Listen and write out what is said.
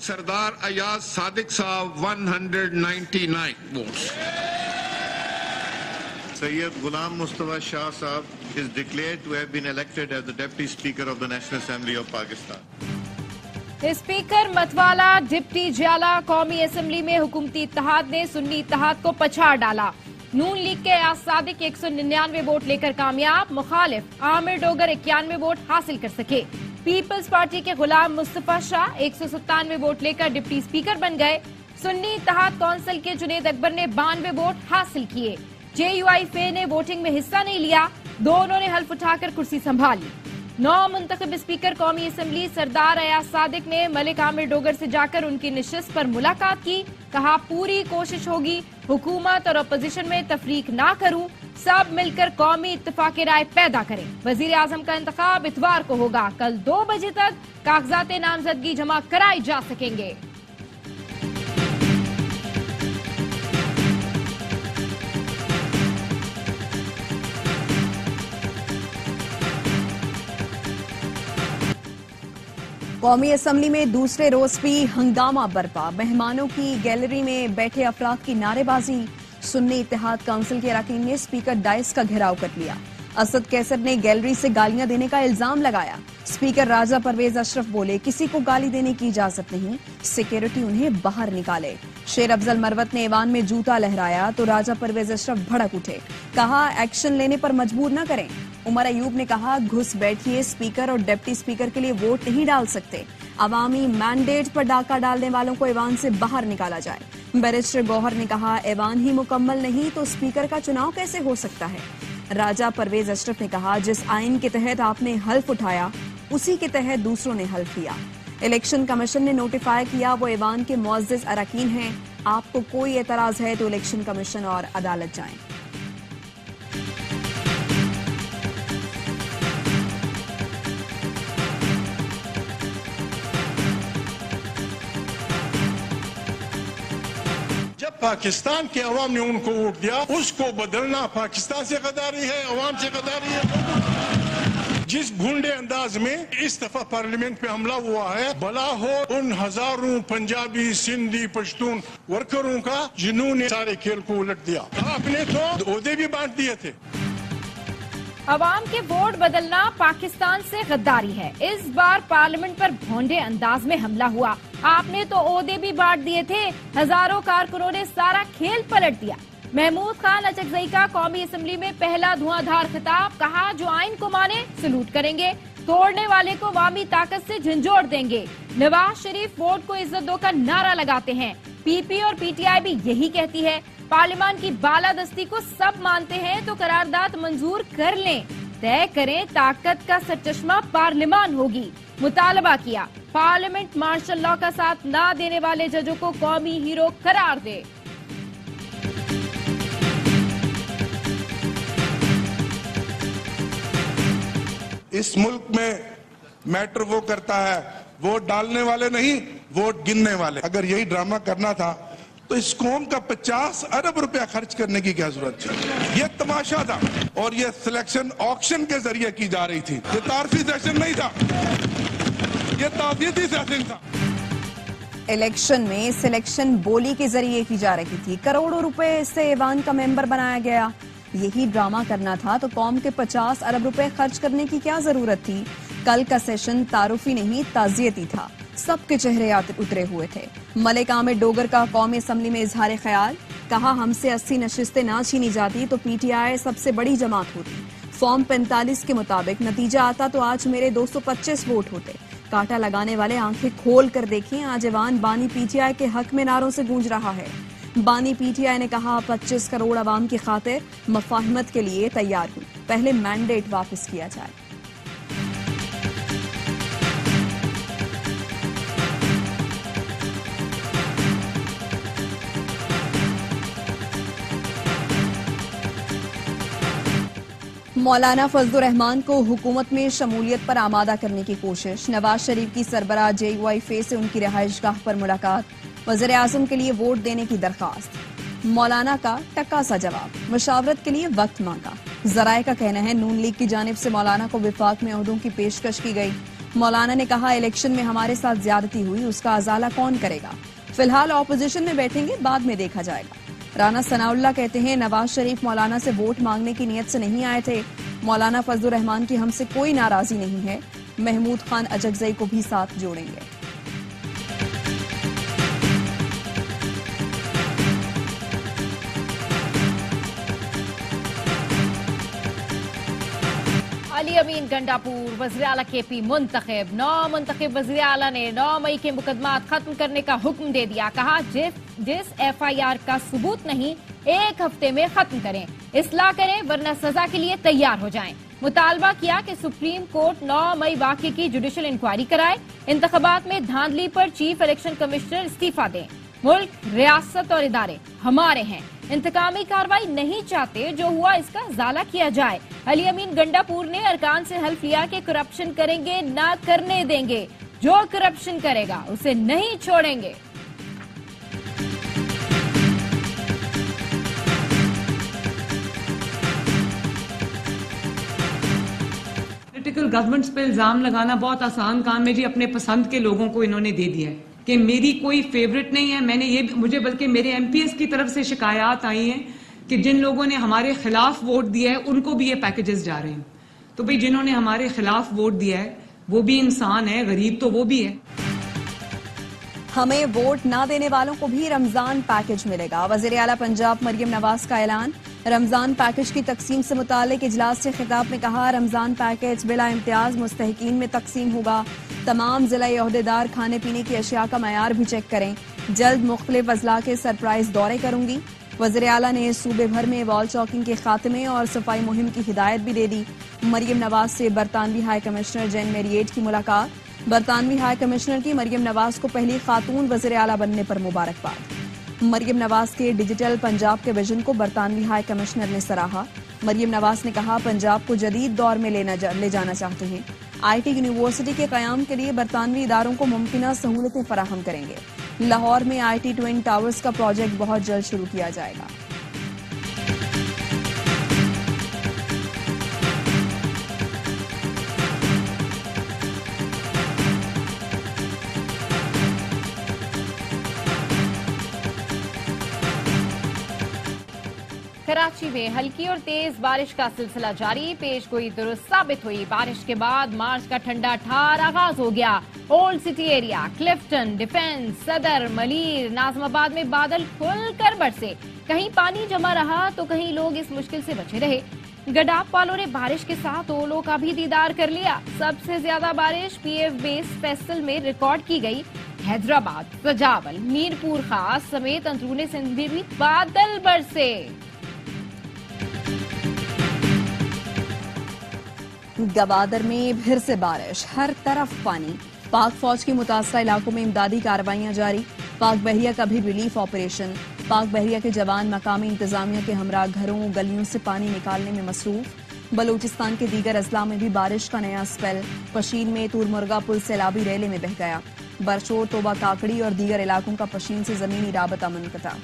सरदार अयाज सादिक साहब 199 votes. Sayyid Ghulam Mustafa Shah Sahab is declared to have been elected as the Deputy Speaker of the National Assembly of Pakistan. Speaker मतवाला deputy जियाला कौमी assembly में हुकूमती इत्तेहाद ने सुन्नी इत्तेहाद को पछाड़ डाला। नून लीग के अयाज सादिक 199 वोट लेकर कामयाब, मुखालिफ आमिर डोगर 91 वोट हासिल कर सके। पीपल्स पार्टी के गुलाम मुस्तफा शाह 197 वोट लेकर डिप्टी स्पीकर बन गए। सुन्नी इत्तेहाद कौंसिल के जुनेद अकबर ने 92 वोट हासिल किए। JUIF ने वोटिंग में हिस्सा नहीं लिया, दोनों ने हल्फ उठाकर कुर्सी संभाली। नौ मुंतखब स्पीकर कौमी असेंबली सरदार अयाज सादिक ने मलिक आमिर डोगर से जाकर उनकी नशिस्त पर मुलाकात की। कहा पूरी कोशिश होगी हुकूमत और अपोजिशन में तफरीक ना करूं, सब मिलकर कौमी इत्तेफाक राय पैदा करें। वजीर आजम का इंतखाब इतवार को होगा। कल 2 बजे तक कागजात नामजदगी जमा कराई जा सकेंगे। कौमी असेंबली में दूसरे रोज भी हंगामा बरपा। मेहमानों की गैलरी में बैठे अफराद की नारेबाजी। सुन्नी इत्तेहाद काउंसिल के अरकान ने स्पीकर डाइस का घेराव कर लिया। असद कैसर ने गैलरी से गालियां देने का इल्जाम लगाया। स्पीकर राजा परवेज अशरफ बोले किसी को गाली देने की इजाजत नहीं, सिक्योरिटी उन्हें बाहर निकाले। शेर अफजल मरवत ने ऐवान में जूता लहराया तो राजा परवेज अशरफ भड़क उठे। कहा एक्शन लेने पर मजबूर न करें। उमर अयूब ने कहा घुस बैठिए, स्पीकर और डिप्टी स्पीकर के लिए वोट नहीं डाल सकते। अवामी मैंडेट पर डाका डालने वालों को ऐवान से बाहर निकाला जाए। बैरिस्टर गौहर ने कहा ऐवान ही मुकम्मल नहीं तो स्पीकर का चुनाव कैसे हो सकता है। राजा परवेज अशरफ ने कहा जिस आइन के तहत आपने हल्फ उठाया उसी के तहत दूसरों ने हल्फ लिया। इलेक्शन कमीशन ने नोटिफाई किया वो ऐवान के मुअज़्ज़िज़ अरकान हैं। आपको कोई एतराज है तो इलेक्शन कमीशन और अदालत जाएं। पाकिस्तान के अवाम ने उनको वोट दिया, उसको बदलना पाकिस्तान से गद्दारी है, अवाम से गद्दारी है। जिस भूंडे अंदाज में इस दफा पार्लियामेंट पे हमला हुआ है, भला हो उन हजारों पंजाबी सिंधी पश्तून वर्करों का जिन्होंने सारे खेल को उलट दिया। आपने तो ओहदे भी बांट दिए थे। अवाम के वोट बदलना पाकिस्तान से गद्दारी है। इस बार पार्लियामेंट पर भोंडे अंदाज में हमला हुआ। आपने तो ओहदे भी बांट दिए थे, हजारों कारकुनों ने सारा खेल पलट दिया। महमूद खान अचकजई का कौमी असेंबली में पहला धुआंधार खिताब। कहा जो आइन को माने सलूट करेंगे, तोड़ने वाले को अवामी ताकत से झंझोड़ देंगे। नवाज शरीफ वोट को इज्जत दो का नारा लगाते हैं। PP और PTI भी यही कहती है। पार्लियामान की बालादस्ती को सब मानते हैं तो करारदाद मंजूर कर लें। तय करें ताकत का सरचश्मा पार्लियामान होगी। मुतालबा किया पार्लियामेंट मार्शल लॉ का साथ ना देने वाले जजों को कौमी हीरो करार दे। इस मुल्क में मैटर वो करता है, वोट डालने वाले नहीं, वोट गिनने वाले। अगर यही ड्रामा करना था तो इस कौम का 50 अरब रुपया खर्च करने की क्या जरूरत थी। ये तमाशा था और ये सिलेक्शन ऑक्शन के जरिए की जा रही थी। ये तारफी सेशन नहीं था, ये तादीदी सेशन था। इलेक्शन में सिलेक्शन बोली के जरिए की जा रही थी। करोड़ों रुपए से ऐवान का मेंबर बनाया गया। यही ड्रामा करना था तो कौम के 50 अरब रुपए खर्च करने की क्या जरूरत थी। कल का सेशन तारुफी नहीं ताजियती था। सबके चेहरे उतरे हुए थे। मलिक आमिर डोगर का कौमी असेंबली में इजहार ख्याल। कहा हमसे 80 नशिस्तें ना छीनी जाती तो PTI सबसे बड़ी जमात होती। फॉर्म 45 के मुताबिक नतीजा आता तो आज मेरे 225 वोट होते। कांटा लगाने वाले आंखें खोल कर देखें, आज ऐवान बानी PTI के हक में नारों से गूंज रहा है। बानी PTI ने कहा 25 करोड़ आवाम की खातिर मफाहिमत के लिए तैयार हूं, पहले मैंडेट वापस किया जाए। मौलाना फजलुर रहमान को हुकूमत में शमूलियत पर आमादा करने की कोशिश। नवाज शरीफ की सरबराह JUIF से उनकी रिहाइशगाह पर मुलाकात। वज़ीर आज़म के लिए वोट देने की दरखास्त। मौलाना का टक्का सा जवाब। मुशावरत के लिए वक्त मांगा। जराए का कहना है नून लीग की जानिब से मौलाना को विफाक में ओहदों की पेशकश की गई। मौलाना ने कहा, इलेक्शन में हमारे साथ ज्यादती हुई, उसका अजाला कौन करेगा? फिलहाल ऑपोजिशन में बैठेंगे, बाद में देखा जाएगा। राना सनाउल्लाह कहते हैं, नवाज शरीफ मौलाना से वोट मांगने की नीयत से नहीं आए थे। मौलाना फजलुर रहमान की हमसे कोई नाराजगी नहीं है। महमूद खान अजगजई को भी साथ जोड़ेंगे। अली अमीन गंडापुर वज़ीर आला KP मुंतखब। 9 मुंतखब वज़ीर आला ने 9 मई के मुकदमात खत्म करने का हुक्म दे दिया। कहा, जिस FIR का सबूत नहीं, 1 हफ्ते में खत्म करें, इस्लाह करें, वरना सजा के लिए तैयार हो जाएं। मुतालबा किया कि सुप्रीम कोर्ट 9 मई वाक़े की जुडिशल इंक्वायरी कराए। इंतखाबात में धांधली पर चीफ इलेक्शन कमिश्नर इस्तीफा दें। मुल्क, रियासत और इदारे हमारे हैं। इंतकामी कार्रवाई नहीं चाहते, जो हुआ इसका इजाला किया जाए। अली अमीन गंडापुर ने अरकान से हल्फ लिया कि करप्शन करेंगे ना करने देंगे, जो करप्शन करेगा उसे नहीं छोड़ेंगे। पॉलिटिकल गवर्नमेंट्स पे इल्जाम लगाना बहुत आसान काम है जी। अपने पसंद के लोगों को इन्होंने दे दिया है कि मेरी कोई फेवरेट नहीं है। मुझे बल्कि मेरे MPs की तरफ से शिकायत आई हैं कि जिन लोगों ने हमारे खिलाफ वोट दिया है उनको भी ये पैकेजेस जा रहे हैं। तो भाई, जिन्होंने हमारे खिलाफ वोट दिया है वो भी इंसान है, गरीब तो वो भी है। हमें वोट ना देने वालों को भी रमजान पैकेज मिलेगा। वज़ीर आला पंजाब मरियम नवाज का ऐलान। रमजान पैकेज की तकसीम से मुताल्लिक इजलास से खिताब में कहा, रमजान पैकेज बिला इम्तियाज मुस्तहिकीन में तकसीम होगा। तमाम जिला ओहदेदार खाने पीने की अशिया का मयार भी चेक करें। जल्द मुख्तलिफ अजला के सरप्राइज दौरे करूंगी। वज़ीर आला ने सूबे भर में वॉल चौकिंग के खात्मे और सफाई मुहिम की हिदायत भी दे दी। मरियम नवाज से बरतानवी हाई कमिश्नर जेन मेरिएट की मुलाकात। बरतानवी हाई कमिश्नर की मरियम नवाज को पहली खातून वज़ीर आला बनने पर मुबारकबाद। मरियम नवाज के डिजिटल पंजाब के विजन को बरतानवी हाई कमिश्नर ने सराहा। मरियम नवाज ने कहा, पंजाब को जदीद दौर में ले जाना चाहते हैं। IT यूनिवर्सिटी के कयाम के लिए बरतानवी इदारों को मुमकिन सहूलतें फराहम करेंगे। लाहौर में IT ट्विन टावर्स का प्रोजेक्ट बहुत जल्द शुरू किया जाएगा। कराची में हल्की और तेज बारिश का सिलसिला जारी। पेशगोई दुरुस्त साबित हुई। बारिश के बाद मार्च का ठंडा ठार आगाज हो गया। Old city area, Clifton, defence, सदर, मलीर, नाजमाबाद में बादल खुलकर बरसे। कहीं पानी जमा रहा तो कहीं लोग इस मुश्किल से बचे रहे। गडाप वालों ने बारिश के साथ ओलों का भी दीदार कर लिया। सबसे ज्यादा बारिश PF बेस फैसल में रिकॉर्ड की गई। हैदराबाद, सजावल, मीरपुर खास समेत अंदरूनी सिंध में भी बादल बरसे। गवादर में फिर से बारिश, हर तरफ पानी। पाक फौज की मुतासरा इलाकों में इमदादी कार्रवाइयां जारी। पाक बहरिया का भी रिलीफ ऑपरेशन। पाक बहरिया के जवान मकामी इंतजामिया के हमरा घरों गलियों से पानी निकालने में मसरूफ। बलूचिस्तान के दीगर अजला में भी बारिश का नया स्पेल। पशीन में तुरमुर्गा पुल सैलाबी रैले में बह गया। बरशोर, तोबा काकड़ी और दीगर इलाकों का पशीन से जमीनी राबता मुनक़ता।